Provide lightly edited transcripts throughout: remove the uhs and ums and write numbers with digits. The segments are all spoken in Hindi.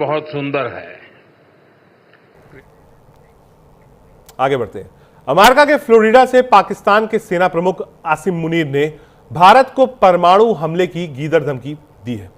बहुत सुंदर है। आगे बढ़ते हैं। अमेरिका के फ्लोरिडा से पाकिस्तान के सेना प्रमुख आसिम मुनीर ने भारत को परमाणु हमले की गीदड़ धमकी दी है।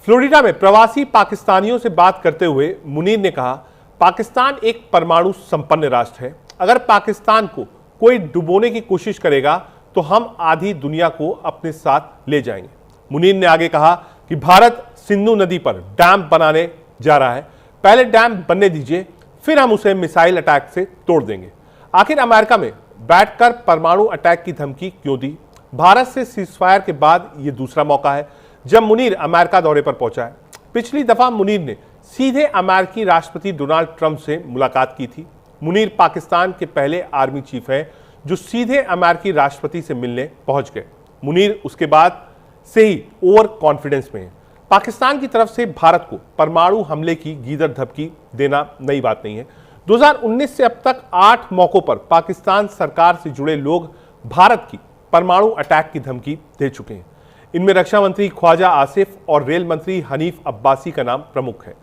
फ्लोरिडा में प्रवासी पाकिस्तानियों से बात करते हुए मुनीर ने कहा, पाकिस्तान एक परमाणु संपन्न राष्ट्र है। अगर पाकिस्तान को कोई डुबोने की कोशिश करेगा तो हम आधी दुनिया को अपने साथ ले जाएंगे। मुनीर ने आगे कहा कि भारत सिंधु नदी पर डैम बनाने जा रहा है। पहले डैम बनने दीजिए, फिर हम उसे मिसाइल अटैक से तोड़ देंगे। आखिर अमेरिका में बैठकर परमाणु अटैक की धमकी क्यों दी? भारत से सीजफायर के बाद यह दूसरा मौका है जब मुनीर अमेरिका दौरे पर पहुंचा है। पिछली दफा मुनीर ने सीधे अमेरिकी राष्ट्रपति डोनाल्ड ट्रंप से मुलाकात की थी। मुनीर पाकिस्तान के पहले आर्मी चीफ हैं जो सीधे अमेरिकी राष्ट्रपति से मिलने पहुंच गए। मुनीर उसके बाद से ही ओवर कॉन्फिडेंस में है। पाकिस्तान की तरफ से भारत को परमाणु हमले की गीदड़ धमकी देना नई बात नहीं है। 2019 से अब तक 8 मौकों पर पाकिस्तान सरकार से जुड़े लोग भारत की परमाणु अटैक की धमकी दे चुके हैं। इनमें रक्षा मंत्री ख्वाजा आसिफ और रेल मंत्री हनीफ अब्बासी का नाम प्रमुख है।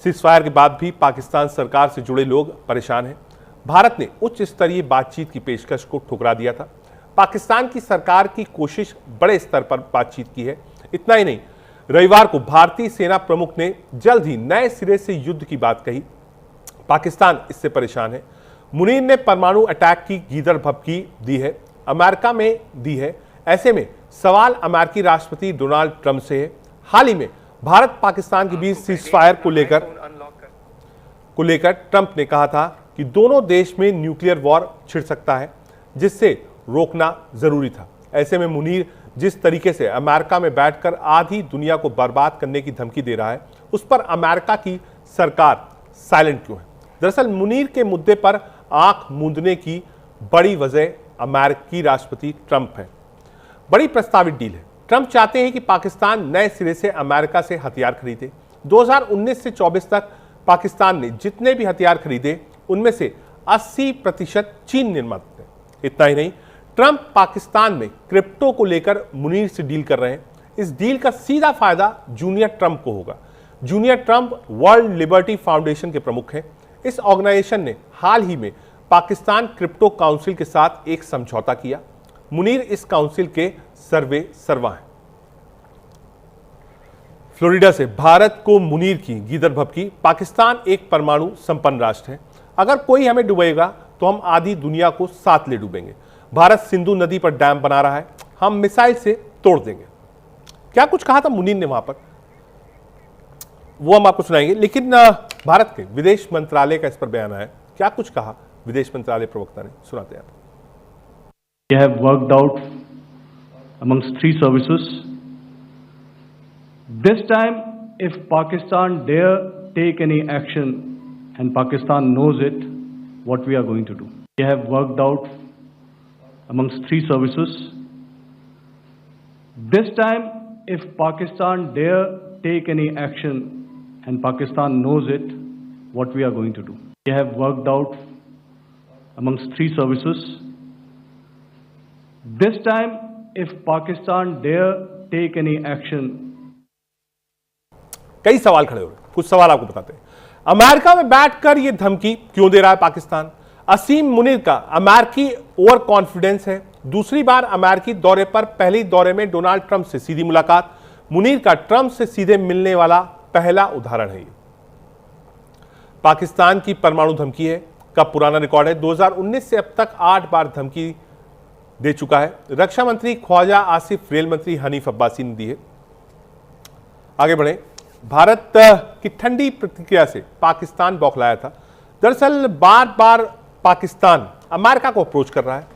सीजफायर के बाद भी पाकिस्तान सरकार से जुड़े लोग परेशान हैं। भारत ने उच्च स्तरीय बातचीत की पेशकश को ठुकरा दिया था। पाकिस्तान की सरकार की कोशिश बड़े स्तर पर बातचीत की है। इतना ही नहीं, रविवार को भारतीय सेना प्रमुख ने जल्द ही नए सिरे से युद्ध की बात कही। पाकिस्तान इससे परेशान है। मुनीर ने परमाणु अटैक की गीदड़ धमकी दी है, अमेरिका में दी है। ऐसे में सवाल अमेरिकी राष्ट्रपति डोनाल्ड ट्रंप से है। हाल ही में भारत पाकिस्तान के बीच सीजफायर को लेकर ट्रंप ने कहा था कि दोनों देश में न्यूक्लियर वॉर छिड़ सकता है, जिससे रोकना जरूरी था। ऐसे में मुनीर जिस तरीके से अमेरिका में बैठकर आधी दुनिया को बर्बाद करने की धमकी दे रहा है, उस पर अमेरिका की सरकार साइलेंट क्यों है? दरअसल मुनीर के मुद्दे पर आंख मूंदने की बड़ी वजह अमेरिकी राष्ट्रपति ट्रंप है। बड़ी प्रस्तावित डील है। ट्रंप चाहते हैं कि पाकिस्तान नए सिरे से अमेरिका से हथियार खरीदे। 2019 से 24 तक पाकिस्तान ने जितने भी हथियार खरीदे उनमें से 80% चीन निर्मित थे। इतना ही नहीं, ट्रंप पाकिस्तान में क्रिप्टो को लेकर मुनीर से डील कर रहे हैं। इस डील का सीधा फायदा जूनियर ट्रंप को होगा। Junior Trump world liberty foundation के प्रमुख हैं। इस ऑर्गेनाइजेशन ने हाल ही में पाकिस्तान क्रिप्टो काउंसिल के साथ एक समझौता किया। मुनीर इस काउंसिल के सर्वा हैं। फ्लोरिडा से भारत को मुनीर की गीदड़ धमकी। पाकिस्तान एक परमाणु संपन्न राष्ट्र है। अगर कोई हमें डुबेगा तो हम आधी दुनिया को साथ ले डूबेंगे। भारत सिंधु नदी पर डैम बना रहा है, हम मिसाइल से तोड़ देंगे। क्या कुछ कहा था मुनीर ने वहां पर, वो हम आपको सुनाएंगे। लेकिन भारत के विदेश मंत्रालय का इस पर बयान है। क्या कुछ कहा विदेश मंत्रालय प्रवक्ता ने, सुनाते हैं आप। We have worked out amongst 3 services. This time, if Pakistan dare take any action, and Pakistan knows it, what we are going to do. We have worked out amongst 3 services. This time, if Pakistan dare take any action, and Pakistan knows it, what we are going to do. We have worked out amongst 3 services. This time, if Pakistan dare take any action. कई सवाल खड़े हो रहे हैं, कुछ सवाल आपको बताते हैं। अमेरिका में बैठकर यह धमकी क्यों दे रहा है पाकिस्तान? आसिम मुनीर का अमेरिकी ओवर कॉन्फिडेंस है। दूसरी बार अमेरिकी दौरे पर पहले दौरे में डोनाल्ड ट्रंप से सीधी मुलाकात। मुनीर का ट्रंप से सीधे मिलने वाला पहला उदाहरण है। पाकिस्तान की परमाणु धमकी है का पुराना रिकॉर्ड है। 2019 से अब तक 8 बार धमकी दे चुका है। रक्षा मंत्री ख्वाजा आसिफ, रेल मंत्री हनीफ अब्बासी ने दी है। आगे बढ़े। भारत की ठंडी प्रतिक्रिया से पाकिस्तान बौखलाया था। दरअसल बार बार पाकिस्तान अमेरिका को अप्रोच कर रहा है।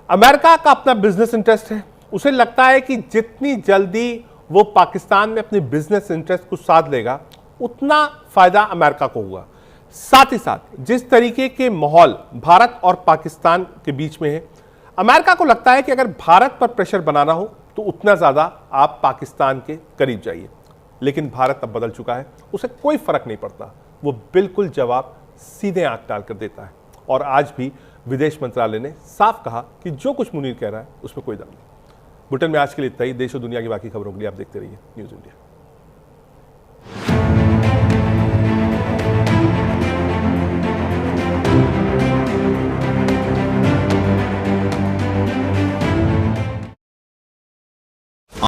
अमेरिका का अपना बिजनेस इंटरेस्ट है। उसे लगता है कि जितनी जल्दी वो पाकिस्तान में अपने बिजनेस इंटरेस्ट को साध लेगा उतना फायदा अमेरिका को होगा। साथ ही साथ जिस तरीके के माहौल भारत और पाकिस्तान के बीच में है, अमेरिका को लगता है कि अगर भारत पर प्रेशर बनाना हो तो उतना ज्यादा आप पाकिस्तान के करीब जाइए। लेकिन भारत अब बदल चुका है, उसे कोई फर्क नहीं पड़ता। वो बिल्कुल जवाब सीधे आंख डालकर देता है। और आज भी विदेश मंत्रालय ने साफ कहा कि जो कुछ मुनीर कह रहा है उसमें कोई दम नहीं। बुलेटिन में आज के लिए इतना ही। देश और दुनिया की बाकी खबरों के लिए आप देखते रहिए न्यूज़ इंडिया।